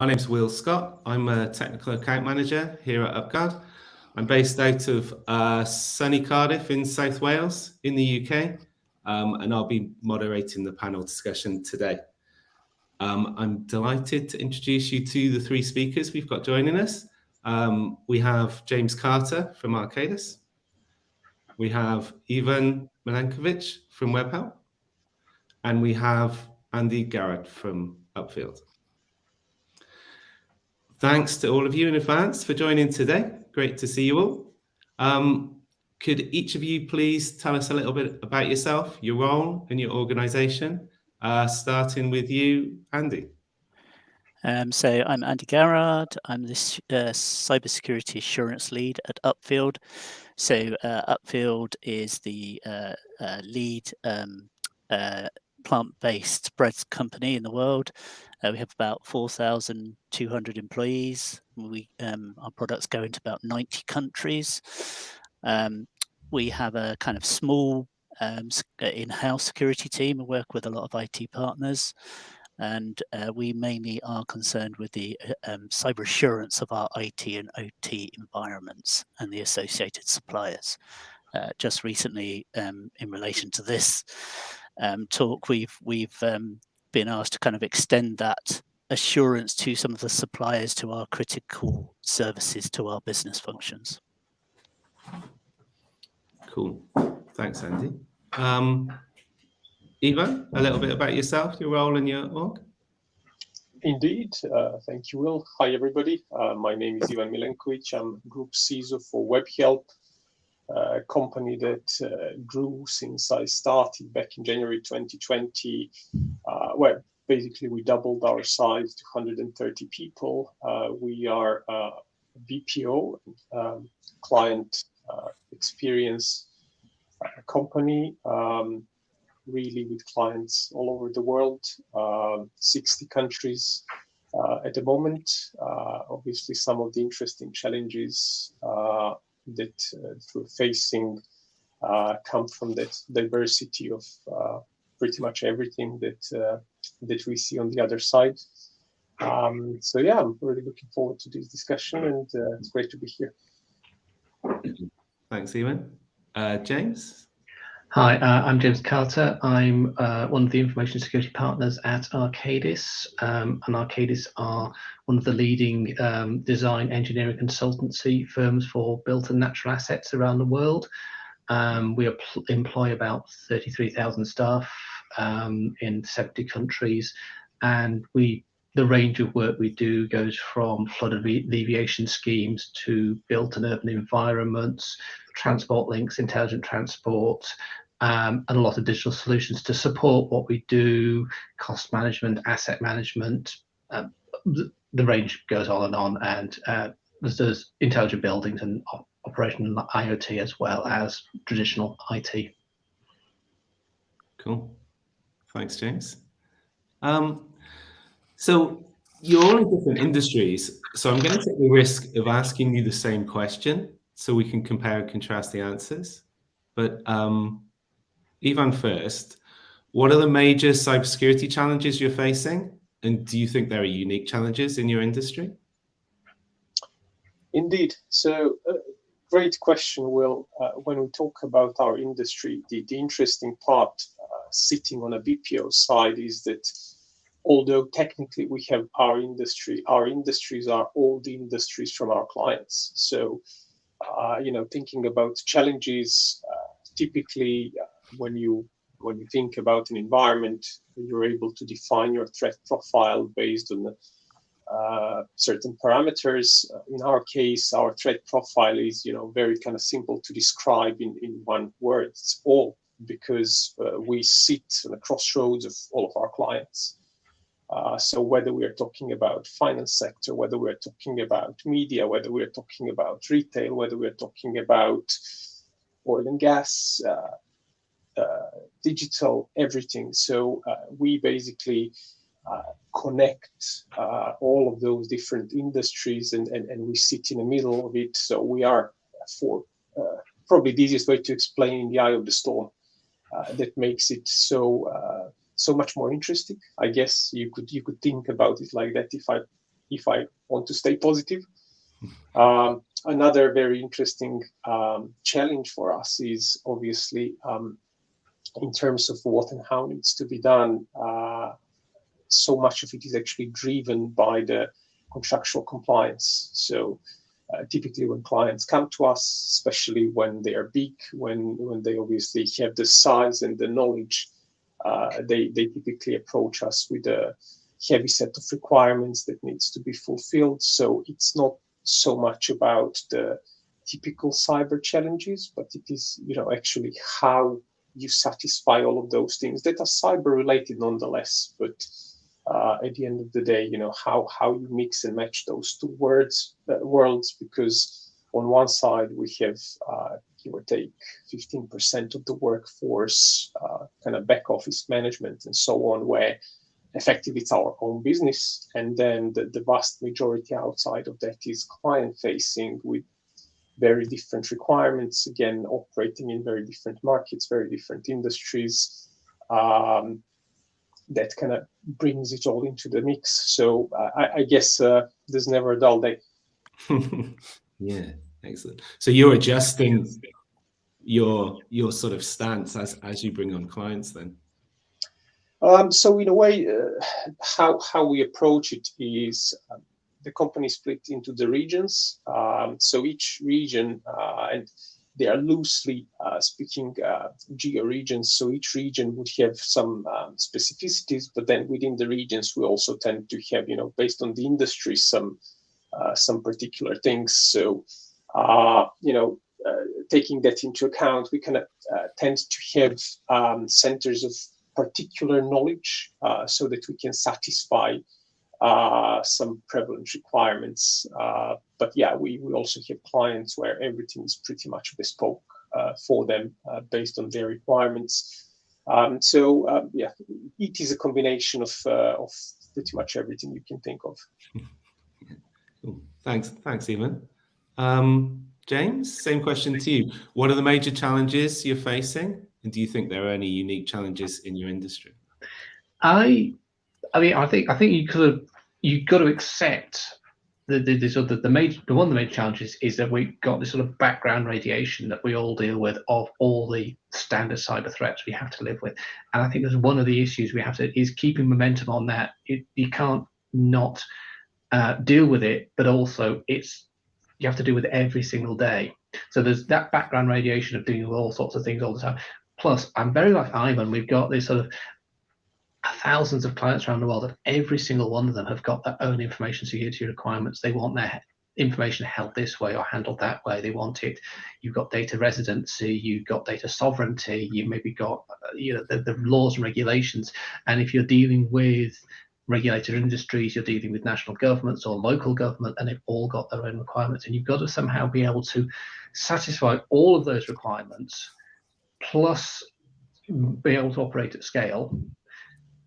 My name's Will Scott. I'm a technical account manager here at UpGuard. I'm based out of sunny Cardiff in South Wales in the UK, and I'll be moderating the panel discussion today. I'm delighted to introduce you to the three speakers we've got joining us. We have James Carter from Arcadis. We have Ivan Milenkovic from Webhelp. And we have Andy Garrard from Upfield. Thanks to all of you in advance for joining today. Great to see you all. Could each of you please tell us a little bit about yourself, your role and your organisation, starting with you, Andy. So I'm Andy Garrard. I'm the Cybersecurity Assurance Lead at Upfield. So Upfield is the lead plant-based bread company in the world. We have about 4,200 employees. Our products go into about 90 countries. We have a kind of small in-house security team and work with a lot of IT partners. And we mainly are concerned with the cyber assurance of our IT and OT environments and the associated suppliers. Just recently, in relation to this talk, we've been asked to kind of extend that assurance to some of the suppliers to our critical services to our business functions. Cool. Thanks, Andy. Ivan, a little bit about yourself, your role in your org. Indeed. Thank you, Will. Hi, everybody. My name is Ivan Milenkovic. I'm Group CISO for Webhelp, a company that grew since I started back in January 2020, where basically we doubled our size to 130 people. We are a BPO, client experience company, really with clients all over the world, 60 countries at the moment. Obviously, some of the interesting challenges that we're facing come from that diversity of pretty much everything that we see on the other side. So yeah, I'm really looking forward to this discussion, and it's great to be here. Thanks, Ivan. James? Hi, I'm James Carter. I'm one of the information security partners at Arcadis, and Arcadis are one of the leading design engineering consultancy firms for built and natural assets around the world. We employ about 33,000 staff in 70 countries, and the range of work we do goes from flood alleviation schemes to built and urban environments, transport links, intelligent transport, and a lot of digital solutions to support what we do, cost management, asset management. The range goes on, and there's intelligent buildings and operational IoT as well as traditional IT. Cool. Thanks, James. So you're all in different industries, so I'm going to take the risk of asking you the same question so we can compare and contrast the answers. But Ivan first, what are the major cybersecurity challenges you're facing? And do you think there are unique challenges in your industry? Indeed. So great question, Will. When we talk about our industry, the interesting part sitting on a BPO side is that although technically we have our industries are all the industries from our clients. So, thinking about challenges, typically when you think about an environment, you're able to define your threat profile based on certain parameters. In our case, our threat profile is, very kind of simple to describe in one word. It's all, because we sit on the crossroads of all of our clients. So whether we are talking about finance sector, whether we're talking about media, whether we're talking about retail, whether we're talking about oil and gas, digital, everything. So we basically connect all of those different industries, and we sit in the middle of it. So we are, for probably the easiest way to explain, in the eye of the storm. That makes it so much more interesting. I guess you could think about it like that. If I if I want to stay positive. Another very interesting challenge for us is obviously in terms of what and how needs to be done. So much of it is actually driven by the contractual compliance. So typically when clients come to us, especially when they are big, when they obviously have the size and the knowledge, they typically approach us with a heavy set of requirements that needs to be fulfilled. So it's not so much about the typical cyber challenges, but it is, actually how you satisfy all of those things that are cyber related nonetheless. But at the end of the day, how you mix and match those two worlds, because on one side we have give or take 15% of the workforce, kind of back office management and so on, where effectively it's our own business, and then the vast majority outside of that is client facing with very different requirements, again operating in very different markets, very different industries. That kind of brings it all into the mix. So I guess there's never a dull day. Yeah, excellent. So you're adjusting your sort of stance as you bring on clients then? So in a way, how we approach it is the company split into the regions. So each region, and they are loosely speaking geo-regions, so each region would have some specificities, but then within the regions we also tend to have, based on the industry, some particular things. So, taking that into account, we kind of tend to have centers of particular knowledge so that we can satisfy some prevalent requirements. But yeah, we also have clients where everything is pretty much bespoke for them based on their requirements. So yeah, it is a combination of pretty much everything you can think of. Cool. Thanks, Ivan. James, same question to you. What are the major challenges you're facing, and do you think there are any unique challenges in your industry? I think you've got to accept one of the major challenges is that we've got this sort of background radiation that we all deal with of all the standard cyber threats we have to live with, and I think there's one of the issues we have to is keeping momentum on that. You can't not deal with it, but also you have to deal with it every single day. So there's that background radiation of dealing with all sorts of things all the time. Plus, I'm very like Ivan. We've got this sort of thousands of clients around the world, and every single one of them have got their own information security requirements. They want their information held this way or handled that way. They want it. You've got data residency, you've got data sovereignty, you maybe got the laws and regulations. And if you're dealing with regulated industries, you're dealing with national governments or local government, and they've all got their own requirements. And you've got to somehow be able to satisfy all of those requirements, plus be able to operate at scale,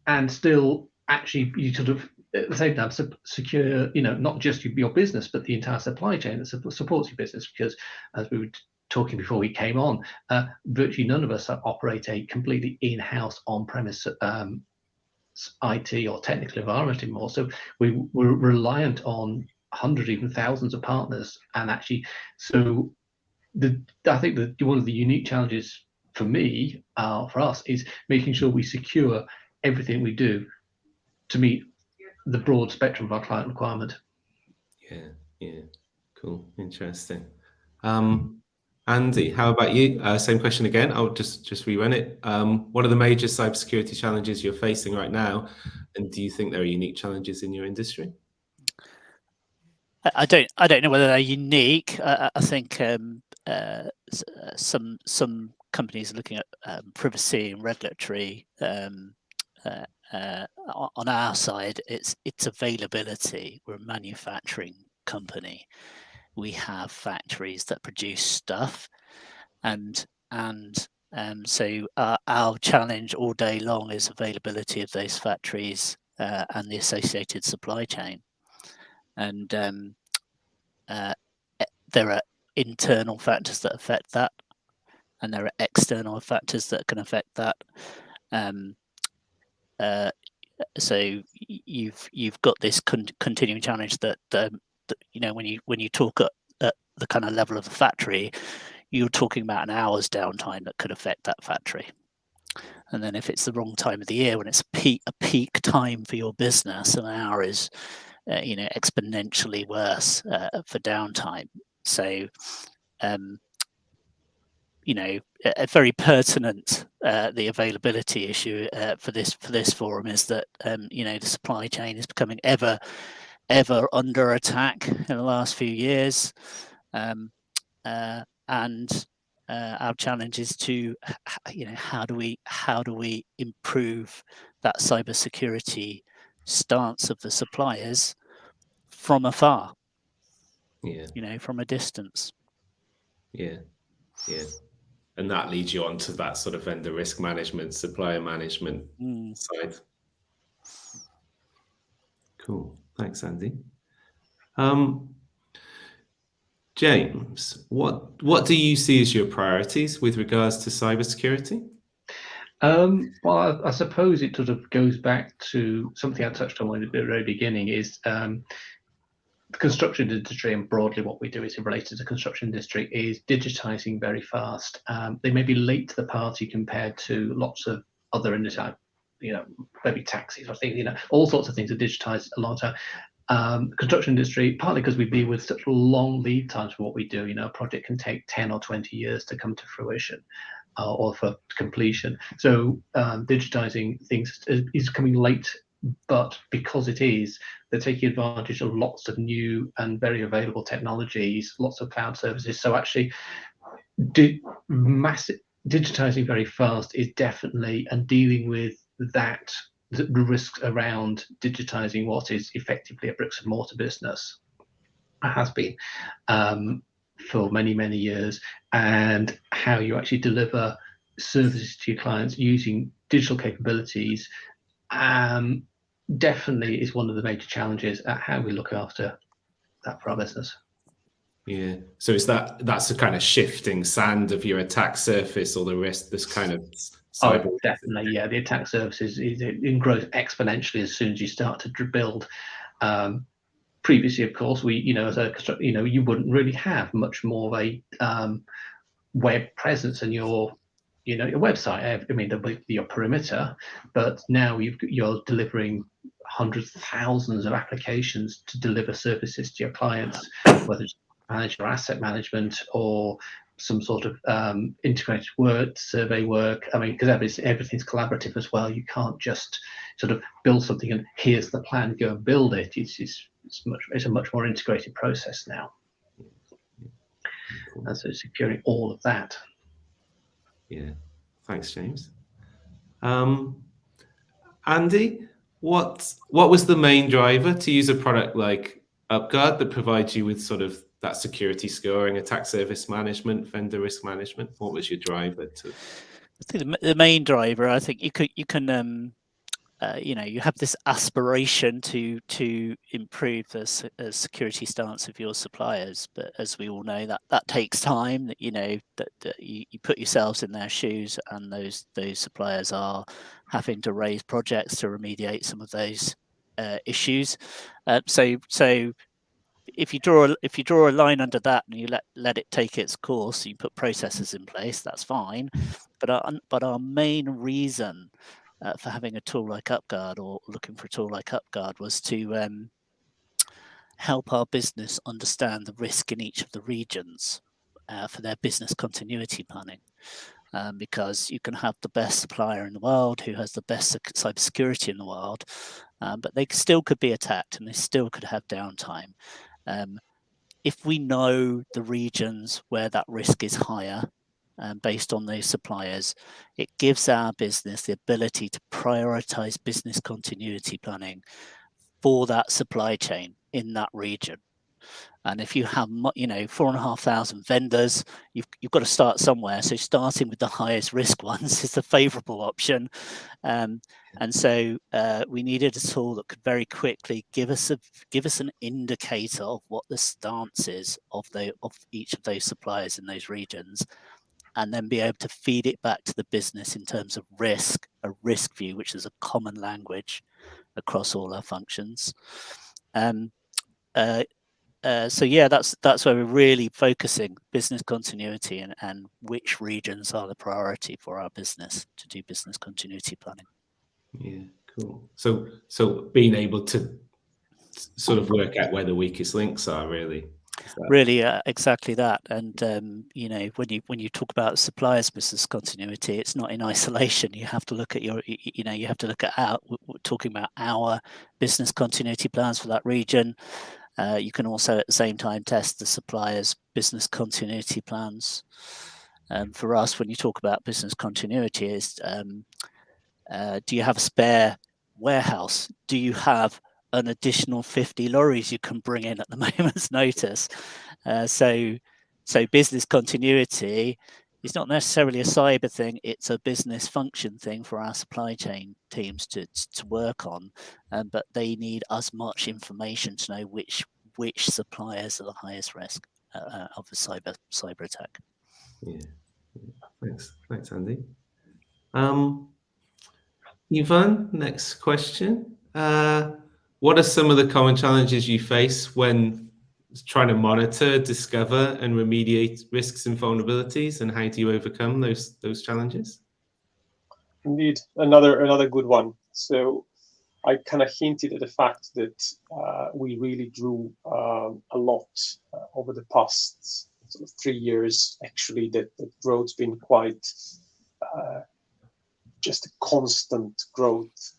and still actually you sort of at the same time secure, not just your business, but the entire supply chain that supports your business. Because as we were talking before we came on, virtually none of us operate a completely in-house on-premise IT or technical environment anymore. So we're reliant on hundreds, even thousands of partners. And actually, so I think that one of the unique challenges for me, for us, is making sure we secure everything we do to meet the broad spectrum of our client requirement. Yeah, cool, interesting. Andy, how about you? Same question again. I'll just rerun it. What are the major cybersecurity challenges you're facing right now, and do you think there are unique challenges in your industry? I don't know whether they're unique. I think some companies are looking at privacy and regulatory. On our side, it's availability. We're a manufacturing company. We have factories that produce stuff, and so our challenge all day long is availability of those factories and the associated supply chain. And there are internal factors that affect that, and there are external factors that can affect that. you've got this continuing challenge that, when you talk at the kind of level of the factory, you're talking about an hour's downtime that could affect that factory. And then if it's the wrong time of the year, when it's a peak time for your business, an hour is exponentially worse for downtime. So a very pertinent the availability issue for this forum is that the supply chain is becoming ever under attack in the last few years, and our challenge is to how do we improve that cybersecurity stance of the suppliers from afar, from a distance. Yeah. And that leads you on to that sort of vendor risk management, supplier management side. Cool. Thanks, Andy. James, what do you see as your priorities with regards to cybersecurity? Well, I suppose it sort of goes back to something I touched on at the very beginning, is the construction industry, and broadly what we do is related to the construction industry, is digitizing very fast. They may be late to the party compared to lots of other industries, maybe taxis or things, all sorts of things are digitized a long time. Construction industry, partly because we deal with such long lead times for what we do. A project can take 10 or 20 years to come to fruition or for completion. So digitizing things is coming late, but because it is, they're taking advantage of lots of new and very available technologies, lots of cloud services. So actually, digitizing very fast is definitely, and dealing with that, the risks around digitizing what is effectively a bricks and mortar business has been for many, many years, and how you actually deliver services to your clients using digital capabilities definitely is one of the major challenges at how we look after that for our business. Yeah. So that's a kind of shifting sand of your attack surface, or the rest, this kind of cyber. Oh, definitely. Yeah. The attack surface it grows exponentially as soon as you start to build. Previously, of course, as a you wouldn't really have much more of a web presence in your website. I mean, there'll be your perimeter, but now you're delivering hundreds of thousands of applications to deliver services to your clients, whether it's manage your asset management or some sort of integrated work, survey work. I mean, because everything's collaborative as well. You can't just sort of build something and here's the plan, go and build it. It's a much more integrated process now. Cool. And so securing all of that. Yeah, thanks, James. Andy, what was the main driver to use a product like UpGuard that provides you with sort of that security scoring, attack service management, vendor risk management? What was your driver to? I think the main driver, I think you can you have this aspiration to improve the security stance of your suppliers, but as we all know, that takes time. That you put yourselves in their shoes, and those suppliers are having to raise projects to remediate some of those issues. So if you draw a line under that and you let it take its course, you put processes in place, that's fine. But our main reason for having a tool like UpGuard, or looking for a tool like UpGuard, was to help our business understand the risk in each of the regions for their business continuity planning. Because you can have the best supplier in the world who has the best cybersecurity in the world, but they still could be attacked and they still could have downtime. If we know the regions where that risk is higher, based on those suppliers, it gives our business the ability to prioritize business continuity planning for that supply chain in that region. And if you have 4,500 vendors, you've got to start somewhere. So starting with the highest risk ones is the favorable option. And so we needed a tool that could very quickly give us an indicator of what the stance is of each of those suppliers in those regions, and then be able to feed it back to the business in terms of risk a risk view, which is a common language across all our functions. So yeah, that's where we're really focusing business continuity and which regions are the priority for our business to do business continuity planning. Yeah, cool. So being able to sort of work out where the weakest links are, really. Really, exactly that. And you know, when you talk about suppliers business continuity, it's not in isolation. You have to look at you have to look at we're talking about our business continuity plans for that region. You can also at the same time test the supplier's business continuity plans. For us, when you talk about business continuity, is do you have a spare warehouse? Do you have an additional 50 lorries you can bring in at the moment's notice? So business continuity is not necessarily a cyber thing, it's a business function thing for our supply chain teams to work on, but they need as much information to know which suppliers are the highest risk of a cyber attack. Yeah. Thanks, Andy. Ivan, next question. What are some of the common challenges you face when trying to monitor, discover, and remediate risks and vulnerabilities, and how do you overcome those challenges? Indeed, another good one. So I kind of hinted at the fact that we really grew a lot over the past sort of 3 years. Actually, that growth's been quite just a constant growth.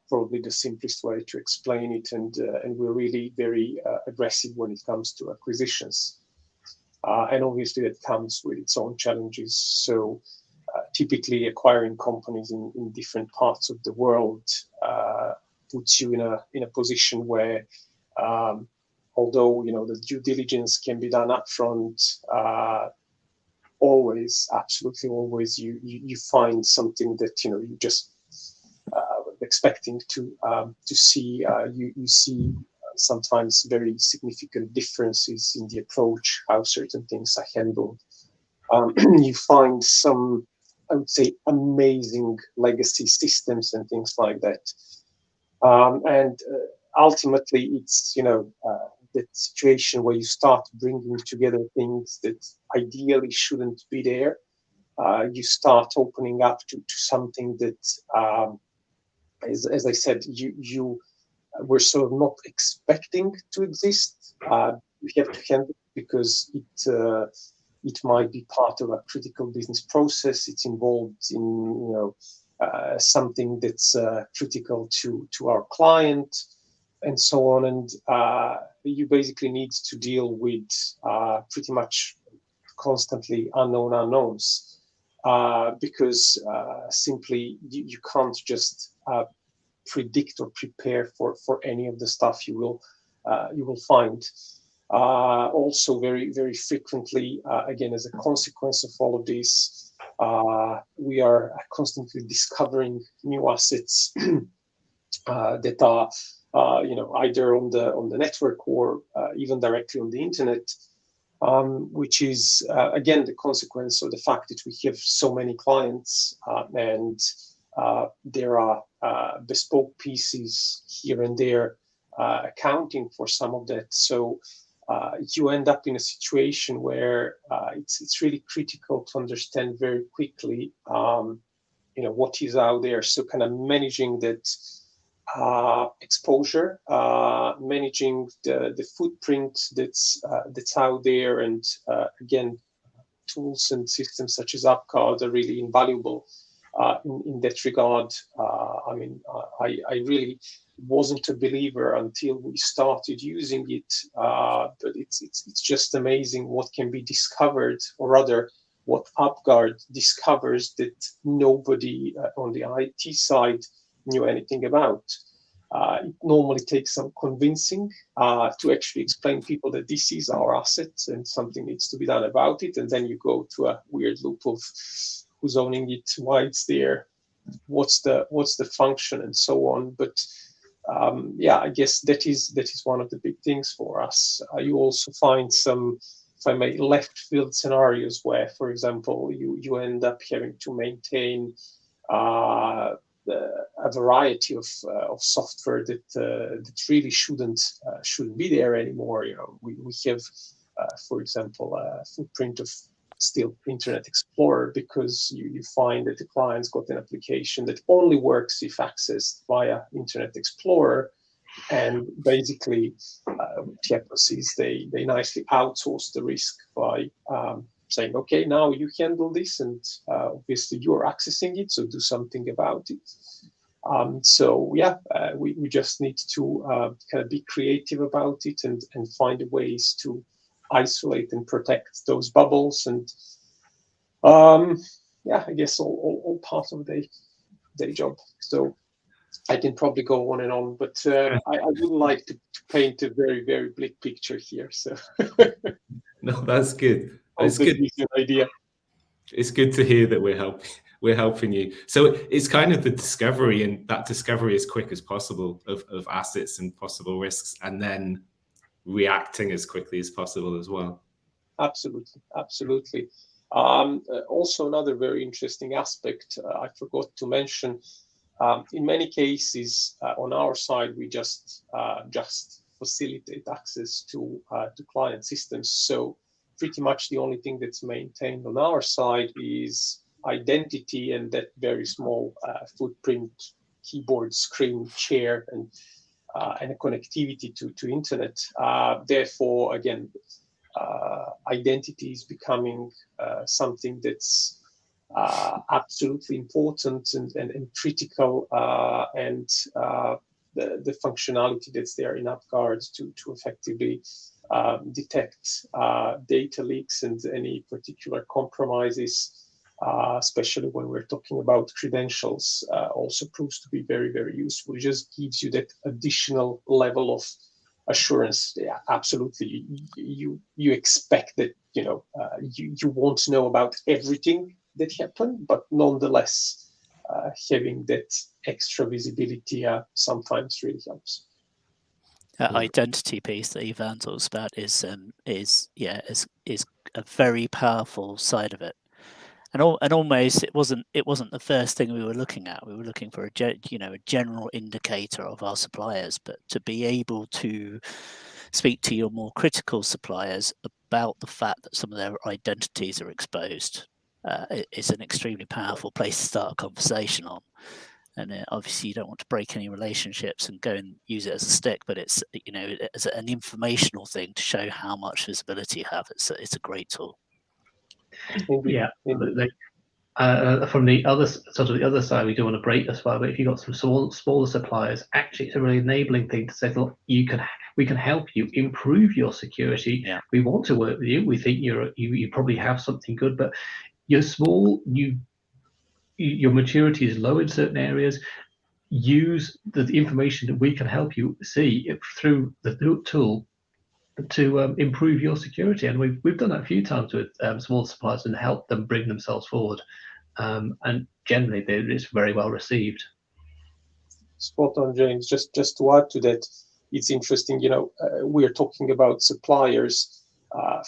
Probably the simplest way to explain it, and we're really very aggressive when it comes to acquisitions, and obviously that comes with its own challenges. So typically acquiring companies in different parts of the world puts you in a position where, although the due diligence can be done upfront, absolutely always, you find something that you just expecting to see. You see sometimes very significant differences in the approach, how certain things are handled. You find some, I would say, amazing legacy systems and things like that. And ultimately, it's that situation where you start bringing together things that ideally shouldn't be there. You start opening up to something that, as I said, you were sort of not expecting to exist. You have to handle it because it might be part of a critical business process. It's involved in something that's critical to our client, and so on. And you basically need to deal with pretty much constantly unknown unknowns, because simply you can't just predict or prepare for any of the stuff you will find. Also, very, very frequently, again, as a consequence of all of this, we are constantly discovering new assets that are, either on the network or even directly on the internet, which is again the consequence of the fact that we have so many clients, and there are bespoke pieces here and there accounting for some of that. So you end up in a situation where it's really critical to understand very quickly, what is out there. So kind of managing that exposure, managing the footprint that's out there, and again, tools and systems such as UpGuard are really invaluable in that regard. I really wasn't a believer until we started using it, but it's just amazing what can be discovered, or rather what UpGuard discovers that nobody on the IT side knew anything about. It normally takes some convincing to actually explain people that this is our asset and something needs to be done about it, and then you go to a weird loop of who's owning it, why it's there, what's the function, and so on. But I guess that is one of the big things for us. You also find some, if I may, left field scenarios where, for example, you end up having to maintain a variety of software that really shouldn't be there anymore. We have, for example, a footprint of still Internet Explorer, because you find that the client's got an application that only works if accessed via Internet Explorer, and basically what happens is they nicely outsource the risk by saying, okay, now you handle this, and obviously you're accessing it, so do something about it. We just need to kind of be creative about it and find ways to isolate and protect those bubbles, and I guess all part of their job. So I can probably go on and on, but I wouldn't like to paint a very, very bleak picture here. So No, that's good. It's good. good. Gives you an idea. It's good to hear that we're helping you. So it's kind of the discovery, and that discovery as quick as possible of assets and possible risks, and then reacting as quickly as possible as well. Absolutely. Also, another very interesting aspect I forgot to mention. In many cases, on our side, we just facilitate access to client systems. So pretty much the only thing that's maintained on our side is identity and that very small footprint, keyboard, screen, chair, and a connectivity to internet. Therefore, again, identity is becoming something that's absolutely important and critical, and the functionality that's there in UpGuard to effectively detect data leaks and any particular compromises, especially when we're talking about credentials, also proves to be very, very useful. It just gives you that additional level of assurance. Yeah, absolutely. You expect that you won't know about everything that happened, but nonetheless, having that extra visibility sometimes really helps. Identity piece that Ivan talks about is a very powerful side of it, and almost it wasn't the first thing we were looking at. We were looking for a general indicator of our suppliers, but to be able to speak to your more critical suppliers about the fact that some of their identities are exposed is an extremely powerful place to start a conversation on. And obviously, you don't want to break any relationships and go and use it as a stick, but it's as an informational thing to show how much visibility you have. It's a great tool. Yeah, absolutely. From the other side, we do want to break as well. But if you've got some smaller suppliers, actually, it's a really enabling thing to say, look, we can help you improve your security. Yeah. We want to work with you. We think you probably have something good, but you're small. Your maturity is low in certain areas. Use the information that we can help you see through the tool to improve your security, and we've done that a few times with small suppliers and helped them bring themselves forward, and generally it's very well received. Spot on, James. Just to add to that, it's interesting. We're talking about suppliers.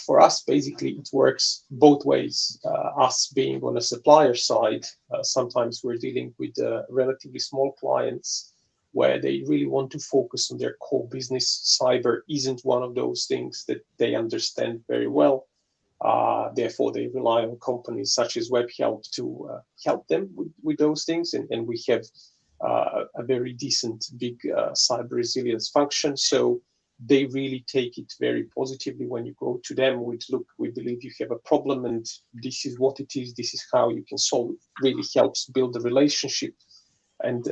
For us, basically, it works both ways. Us being on a supplier side, sometimes we're dealing with relatively small clients where they really want to focus on their core business. Cyber isn't one of those things that they understand very well. Therefore, they rely on companies such as Webhelp to help them with those things. And we have a very decent, big cyber resilience function. So they really take it very positively when you go to them with, look, we believe you have a problem and this is what it is, this is how you can solve it. Really helps build the relationship and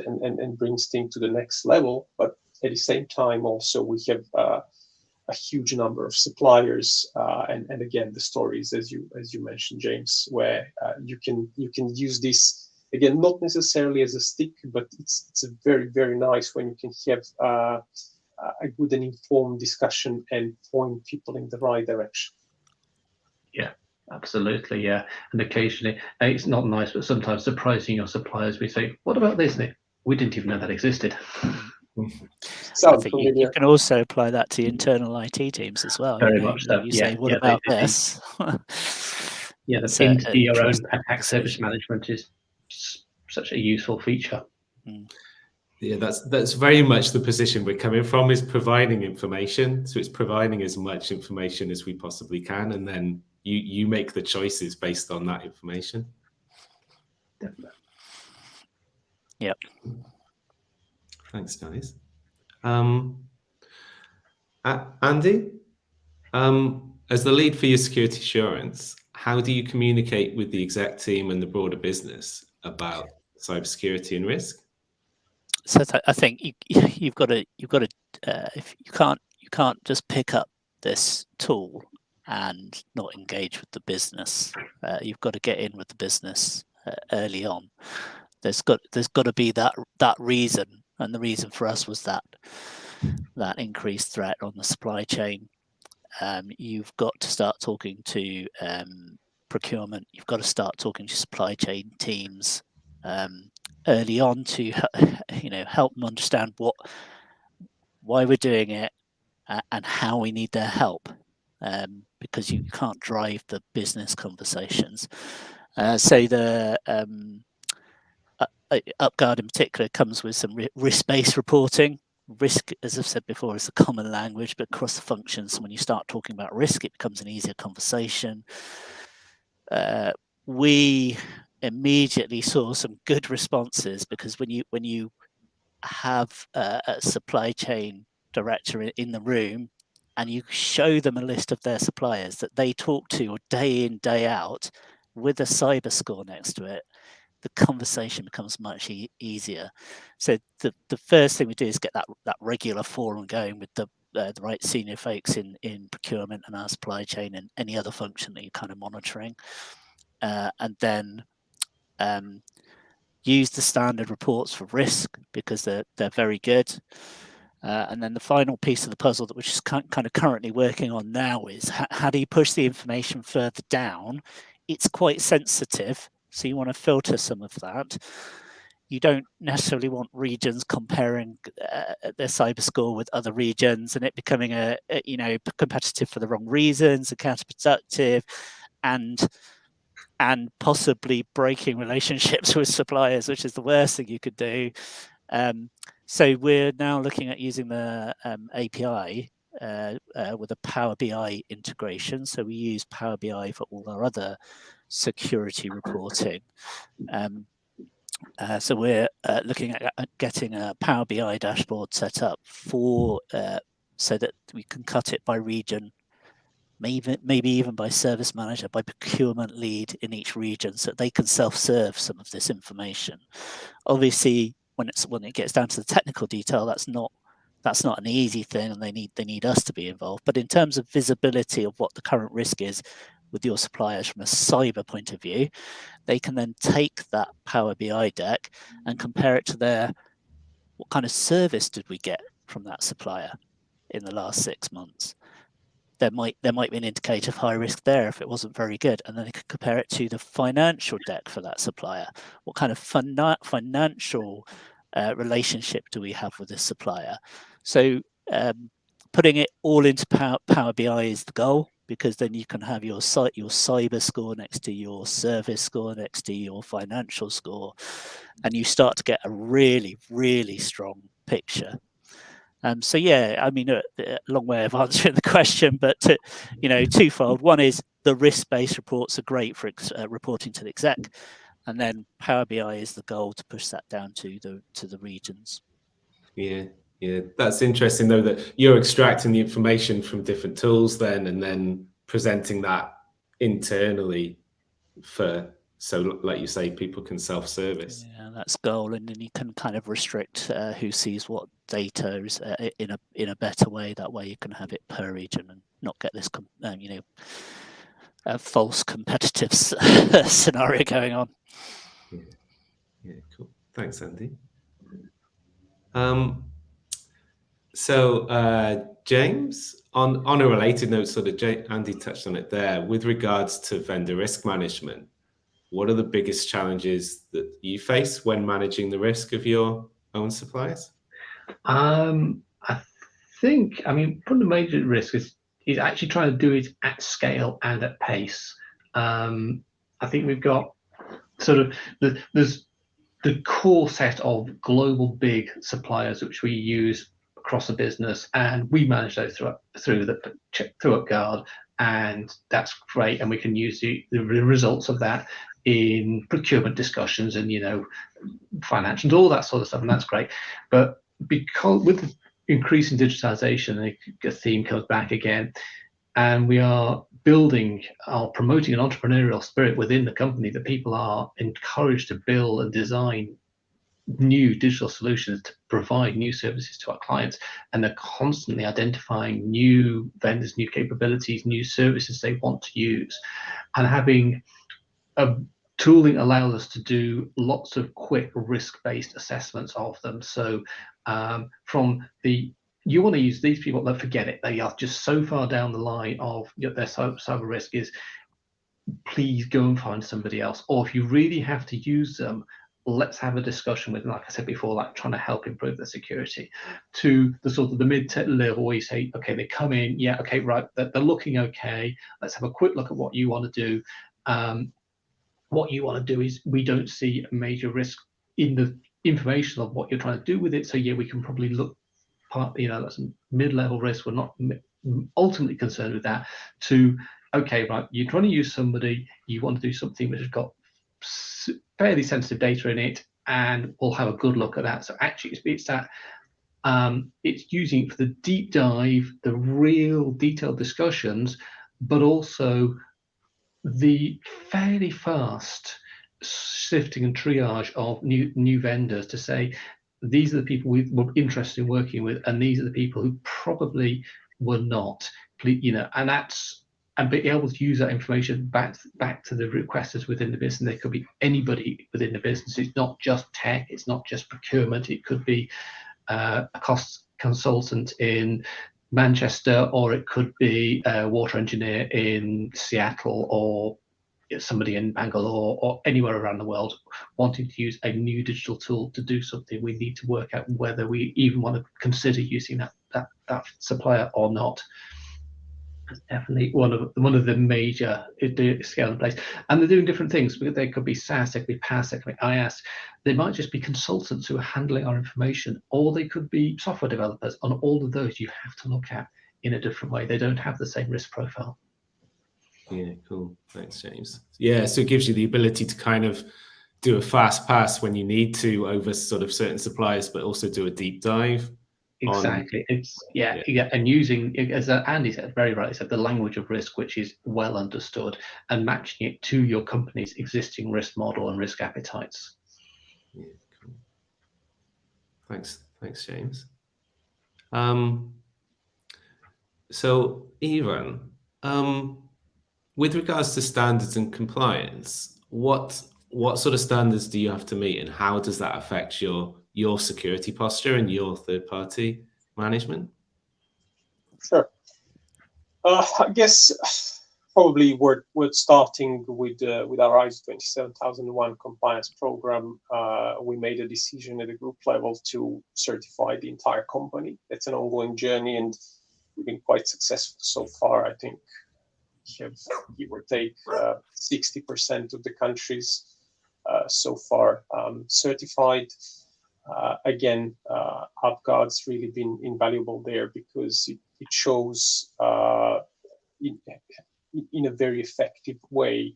brings things to the next level. But at the same time, also, we have a huge number of suppliers. And again, the stories, as you mentioned, James, where you can use this, again, not necessarily as a stick, but it's a very, very nice when you can have a good and informed discussion and point people in the right direction. Yeah, absolutely. Yeah, and occasionally it's not nice, but sometimes surprising your suppliers. We say, "What about this?" And we didn't even know that existed. I think you can also apply that to internal IT teams as well. Very much so. You say, "What about this?" Yeah, the pin to your own attack surface management is such a useful feature. Yeah, that's very much the position we're coming from, is providing information. So it's providing as much information as we possibly can, and then you make the choices based on that information. Yep. Thanks, guys. Andy, as the lead for your security assurance, how do you communicate with the exec team and the broader business about cybersecurity and risk? So I think you've got to if you can't just pick up this tool and not engage with the business. You've got to get in with the business early on. There's got to be that reason, and the reason for us was that increased threat on the supply chain. You've got to start talking to procurement. You've got to start talking to supply chain teams early on to help them understand why we're doing it and how we need their help, because you can't drive the business conversations. So the UpGuard in particular comes with some risk-based reporting. Risk, as I've said before, is a common language, but across the functions, when you start talking about risk, it becomes an easier conversation. We immediately saw some good responses, because when you have a supply chain director in the room and you show them a list of their suppliers that they talk to day in, day out, with a cyber score next to it, the conversation becomes much easier. So the first thing we do is get that regular forum going with the right senior folks in procurement and our supply chain and any other function that you're kind of monitoring, and then use the standard reports for risk, because they're very good. And then the final piece of the puzzle that we're just kind of currently working on now is how do you push the information further down? It's quite sensitive, so you want to filter some of that. You don't necessarily want regions comparing their cyber score with other regions and it becoming a competitive for the wrong reasons and counterproductive, and possibly breaking relationships with suppliers, which is the worst thing you could do. So we're now looking at using the API with a Power BI integration. So we use Power BI for all our other security reporting. So we're looking at getting a Power BI dashboard set up for so that we can cut it by region, maybe even by service manager, by procurement lead in each region, so that they can self-serve some of this information. Obviously, when it gets down to the technical detail, that's not an easy thing, and they need us to be involved. But in terms of visibility of what the current risk is with your suppliers from a cyber point of view, they can then take that Power BI deck and compare it to what kind of service did we get from that supplier in the last 6 months. There might be an indicator of high risk there if it wasn't very good, and then they could compare it to the financial deck for that supplier. What kind of financial relationship do we have with this supplier? So putting it all into Power BI is the goal, because then you can have your cyber score next to your service score next to your financial score, and you start to get a really, really strong picture. So yeah, I mean, a long way of answering the question, but twofold. One is the risk-based reports are great for reporting to the exec, and then Power BI is the goal to push that down to the regions. Yeah, that's interesting though, that you're extracting the information from different tools and then presenting that internally so like you say, people can self-service. Yeah, that's goal, and then you can kind of restrict who sees what data is in a better way. That way you can have it per region and not get this false competitive scenario going on. Yeah, cool. Thanks, Andy. So James, on a related note, sort of Andy touched on it there, with regards to vendor risk management, what are the biggest challenges that you face when managing the risk of your own suppliers? I think, one of the major risks is actually trying to do it at scale and at pace. I think we've got there's the core set of global big suppliers which we use across the business, and we manage those through UpGuard, and that's great. And we can use the results of that in procurement discussions and financials, all that sort of stuff, and that's great. But because with the increasing digitization, the theme comes back again, and we are promoting an entrepreneurial spirit within the company, that people are encouraged to build and design new digital solutions to provide new services to our clients, and they're constantly identifying new vendors, new capabilities, new services they want to use, and having a tooling allows us to do lots of quick risk-based assessments of them. So you want to use these people, but forget it. They are just so far down the line of their cyber risk is, please go and find somebody else. Or if you really have to use them, let's have a discussion with them, like I said before, like trying to help improve the security. To the sort of the mid-level, where you say, okay, they come in, yeah, okay, right, they're looking okay. Let's have a quick look at what you want to do. What you want to do is, we don't see a major risk in the information of what you're trying to do with it. So yeah, we can probably look that's a mid-level risk. We're not ultimately concerned with that. To, okay, right, you're trying to use somebody, you want to do something which has got fairly sensitive data in it, and we'll have a good look at that. So actually, it's that it's using it for the deep dive, the real detailed discussions, but also the fairly fast sifting and triage of new vendors to say, these are the people we were interested in working with, and these are the people who probably were not, and be able to use that information back to the requesters within the business. There could be anybody within the business. It's not just tech, it's not just procurement. It could be a cost consultant in Manchester, or it could be a water engineer in Seattle, or somebody in Bangalore, or anywhere around the world wanting to use a new digital tool to do something. We need to work out whether we even want to consider using that supplier or not. It's definitely one of the major scale in place, and they're doing different things, because they could be SaaS, they could be PaaS, they could be IaaS. They might just be consultants who are handling our information, or they could be software developers. On all of those, you have to look at in a different way. They don't have the same risk profile. Yeah, cool. Thanks, James. Yeah, so it gives you the ability to kind of do a fast pass when you need to over sort of certain suppliers, but also do a deep dive. Exactly. It's and using, as Andy said very rightly, said, the language of risk, which is well understood, and matching it to your company's existing risk model and risk appetites. Yeah, cool. Thanks, James. So Ivan, with regards to standards and compliance, what sort of standards do you have to meet, and how does that affect your security posture and your third-party management? Sure. I guess probably we're starting with our ISO 27001 compliance program. We made a decision at the group level to certify the entire company. It's an ongoing journey, and we've been quite successful so far. I think we have, give or take, 60% of the countries so far certified. Again, UpGuard's really been invaluable there, because it shows in a very effective way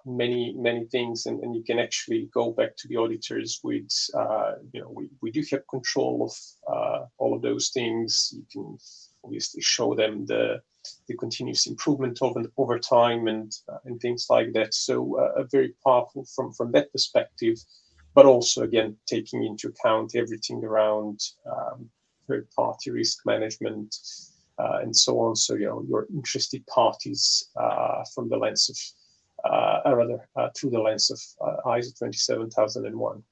many things, and you can actually go back to the auditors with we do have control of all of those things. You can obviously show them the continuous improvement over time and things like that. So a very powerful from that perspective, but also again taking into account everything around third-party risk management and so on. So your interested parties from the lens of through the lens of ISO 27001.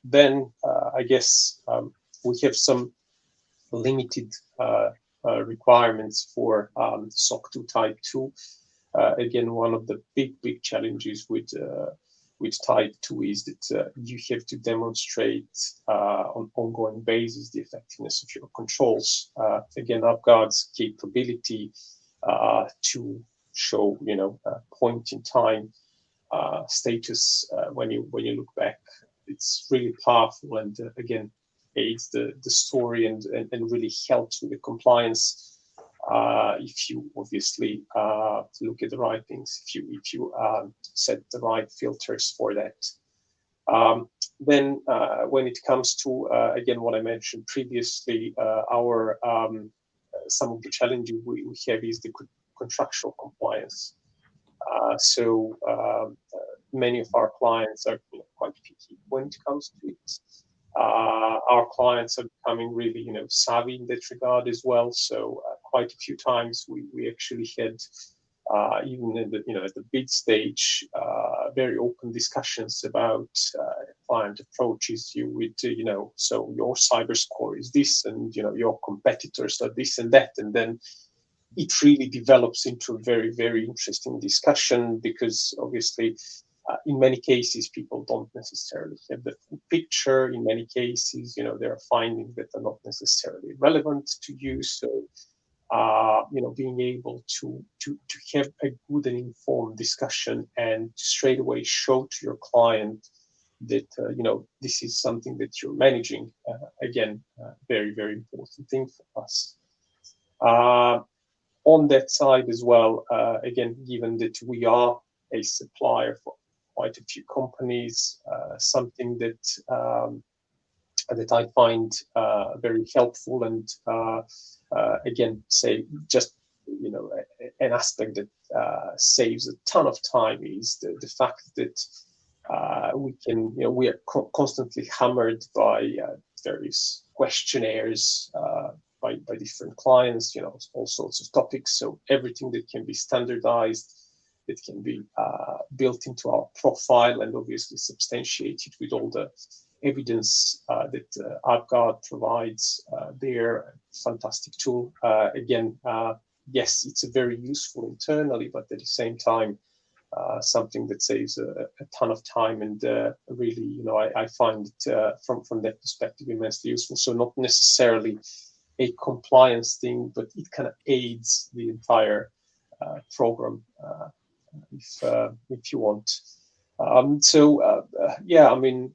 Then I guess we have some limited requirements for SOC 2 Type 2. Again, one of the big challenges with Type 2 is that you have to demonstrate on an ongoing basis the effectiveness of your controls. Again, UpGuard's capability to show, point in time status when you look back. It's really powerful, and again, aids the story and really helps with the compliance. If you obviously look at the right things, if you set the right filters for that. Then when it comes to again what I mentioned previously, our some of the challenges we have is the contractual compliance. So many of our clients are quite picky when it comes to it. Our clients are becoming really savvy in that regard as well. So quite a few times we actually had even in the at the bid stage very open discussions about client approaches you with so your cyber score is this, and your competitors are this and that, and then it really develops into a very, very interesting discussion, because obviously in many cases people don't necessarily have the full picture. In many cases there are findings that are not necessarily relevant to you. So being able to have a good and informed discussion and straight away show to your client that this is something that you're managing, again, very, very important thing for us. On that side as well, again, given that we are a supplier for quite a few companies, something that that I find very helpful, and again, say just an aspect that saves a ton of time is the fact that we are constantly hammered by various questionnaires by different clients, all sorts of topics. So everything that can be standardized, that can be built into our profile and obviously substantiated with all the evidence that UpGuard provides. They're a fantastic tool. Again, yes, it's a very useful internally, but at the same time, something that saves a ton of time, and really, I find it from that perspective immensely useful. So not necessarily a compliance thing, but it kind of aids the entire program, if you want. Yeah, I mean,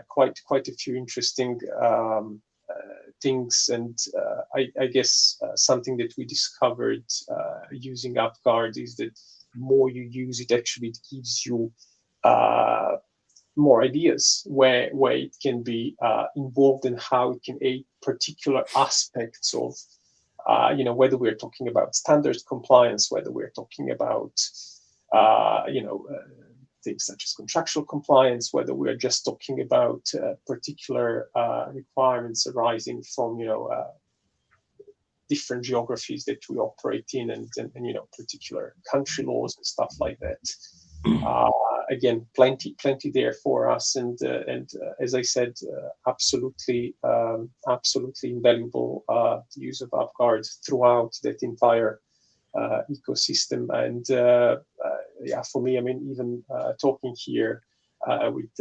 quite a few interesting things, and I guess something that we discovered using UpGuard is that more you use it, actually it gives you more ideas where it can be involved in how it can aid particular aspects of whether we're talking about standards compliance, whether we're talking about things such as contractual compliance, whether we're just talking about particular requirements arising from different geographies that we operate in, and particular country laws and stuff like that. Again, plenty there for us, and as I said, absolutely invaluable use of UpGuard throughout that entire ecosystem. And yeah, for me, I mean, even talking here with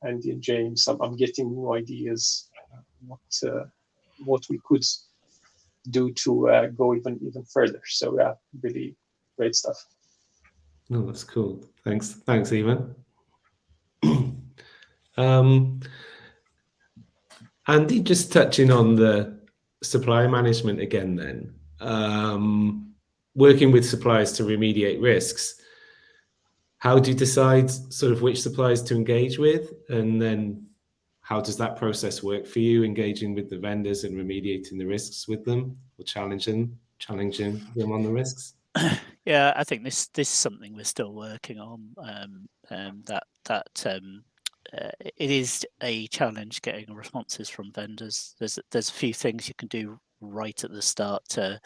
Andy and James, I'm getting new ideas what we could do to go even further. So yeah, really great stuff. No, that's cool. Thanks, Ivan. Andy, just touching on the supply management again then. Working with suppliers to remediate risks, how do you decide sort of which suppliers to engage with? And then how does that process work for you, engaging with the vendors and remediating the risks with them, or challenging them on the risks? Yeah, I think this is something we're still working on. It is a challenge getting responses from vendors. There's a few things you can do right at the start to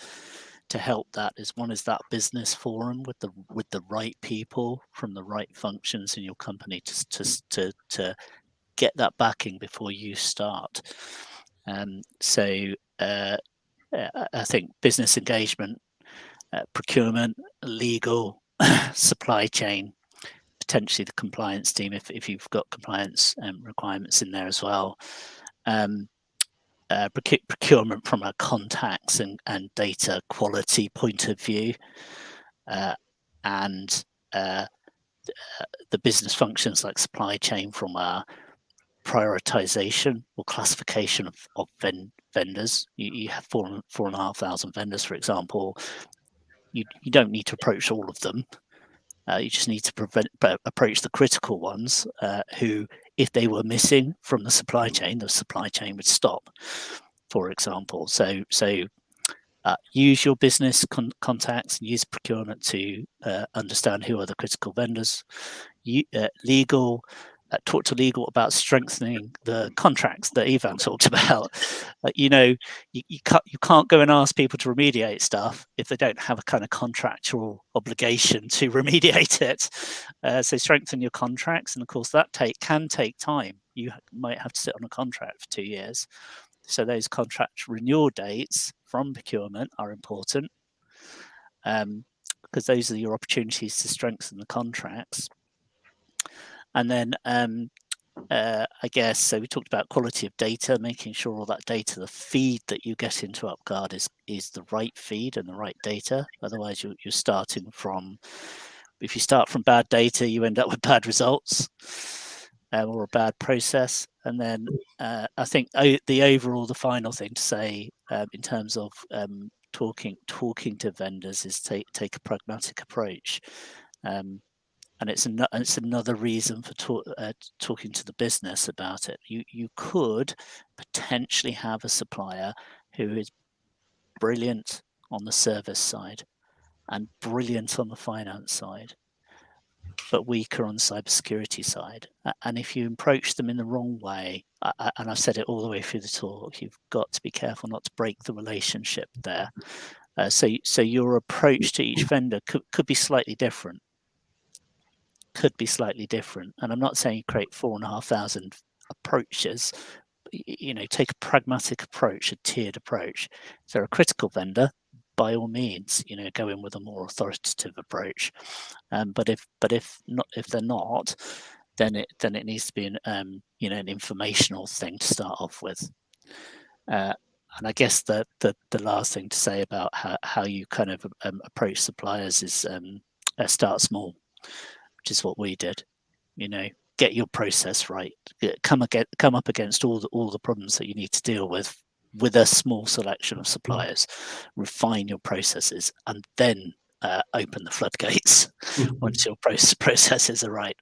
help that. One is that business forum with the right people from the right functions in your company to get that backing before you start. So I think business engagement, procurement, legal, supply chain, potentially the compliance team if you've got compliance requirements in there as well. Procurement from a contacts and data quality point of view, and the business functions like supply chain from a prioritization or classification of vendors. You have 4,500 vendors, for example. You don't need to approach all of them. You just need to approach the critical ones who, if they were missing from the supply chain would stop, for example. So use your business contacts and use procurement to understand who are the critical vendors. Legal, talk to legal about strengthening the contracts that Ivan talked about. You can't go and ask people to remediate stuff if they don't have a kind of contractual obligation to remediate it. So strengthen your contracts, and of course that can take time. You might have to sit on a contract for 2 years. So those contract renewal dates from procurement are important, because those are your opportunities to strengthen the contracts. And then I guess, so we talked about quality of data, making sure all that data, the feed that you get into UpGuard is the right feed and the right data. Otherwise you're starting from, if you start from bad data, you end up with bad results. Or a bad process. And then I think the final thing to say in terms of talking to vendors is take a pragmatic approach. And it's another reason for talking to the business about it. You could potentially have a supplier who is brilliant on the service side and brilliant on the finance side, but weaker on the cybersecurity side. And if you approach them in the wrong way, and I've said it all the way through the talk, you've got to be careful not to break the relationship there. So your approach to each vendor could be slightly different. And I'm not saying you create 4,500 approaches. Take a pragmatic approach, a tiered approach. If they're a critical vendor, by all means, go in with a more authoritative approach. But if they're not, then it needs to be an informational thing to start off with. And I guess the last thing to say about how you kind of approach suppliers is start small, which is what we did. Get your process right. Come up against all the problems that you need to deal with a small selection of suppliers. Refine your processes, and then open the floodgates once your processes are right.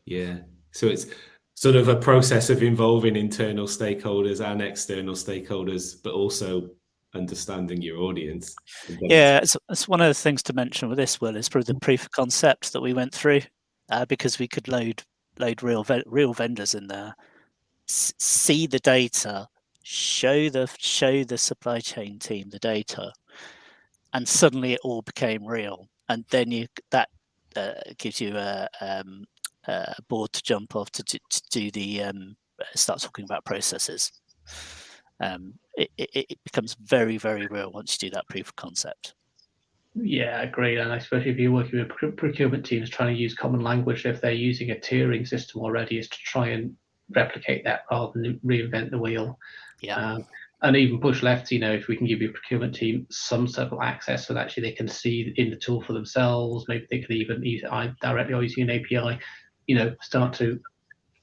Yeah. So it's sort of a process of involving internal stakeholders and external stakeholders, but also understanding your audience. Yeah, it's one of the things to mention with this, Will, is probably the proof of concept that we went through, because we could load real vendors in there, see the data, show the supply chain team the data, and suddenly it all became real. And then that gives you a board to jump off to do the start talking about processes. It becomes very, very real once you do that proof of concept. Yeah, agreed. And especially if you're working with procurement teams trying to use common language, if they're using a tiering system already, is to try and replicate that rather than reinvent the wheel. Yeah. And even push left, if we can give your procurement team some sort of access so that actually they can see in the tool for themselves, maybe they could even use it directly or using an API, start to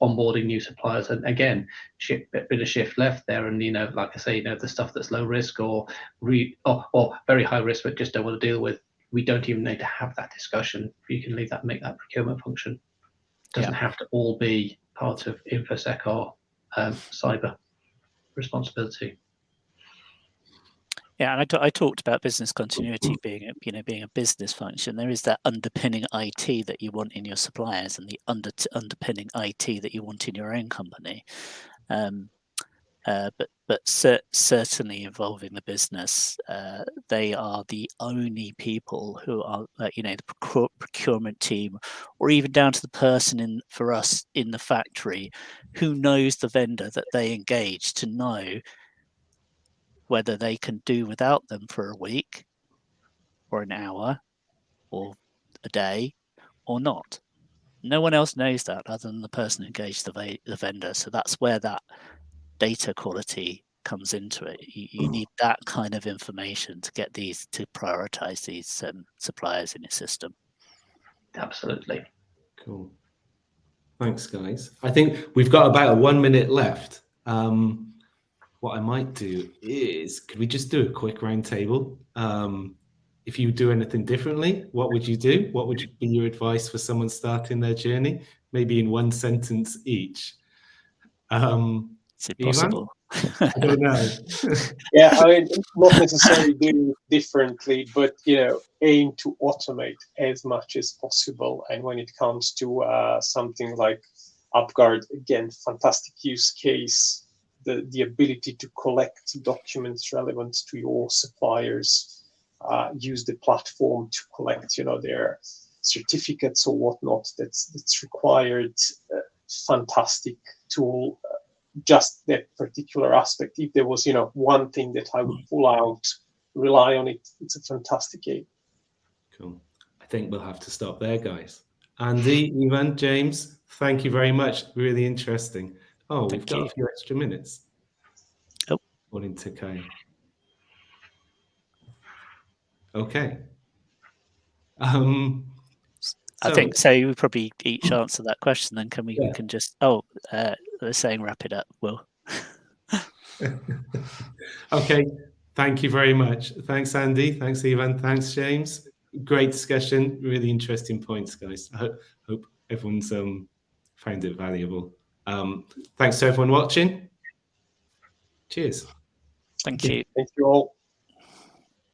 onboarding new suppliers. And again, bit of shift left there. And, like I say, the stuff that's low risk or very high risk, but just don't want to deal with, we don't even need to have that discussion. You can leave that, make that procurement function. It doesn't have to all be part of InfoSec or cyber responsibility. Yeah, and I talked about business continuity being a business function. There is that underpinning IT that you want in your suppliers, and the underpinning IT that you want in your own company. But certainly involving the business, they are the only people who are, the procurement team, or even down to the person for us in the factory, who knows the vendor that they engage, to know whether they can do without them for a week or an hour or a day or not. No one else knows that other than the person who engaged the vendor. So that's where that data quality comes into it. You need that kind of information to get these, to prioritize these suppliers in your system. Absolutely. Cool. Thanks, guys. I think we've got about 1 minute left. What I might do is, could we just do a quick round table? If you do anything differently, what would you do? What would be your advice for someone starting their journey? Maybe in 1 sentence each. Is it possible? I don't know. Yeah, I mean, not necessarily do it differently, but aim to automate as much as possible. And when it comes to something like UpGuard, again, fantastic use case. The ability to collect documents relevant to your suppliers, use the platform to collect, their certificates or whatnot that's required. Fantastic tool. Just that particular aspect. If there was, one thing that I would pull out, rely on it. It's a fantastic aid. Cool. I think we'll have to stop there, guys. Andy, Ivan, James, thank you very much. Really interesting. Oh, we've got a few extra minutes. Oh. According to Kai. Okay. I think so. We probably each answer that question. Then can we? Yeah. We can just. Oh, they're saying wrap it up. Will. Okay. Thank you very much. Thanks, Andy. Thanks, Ivan. Thanks, James. Great discussion. Really interesting points, guys. I hope everyone's found it valuable. Thanks to everyone watching. Cheers. Thank you. Thank you all.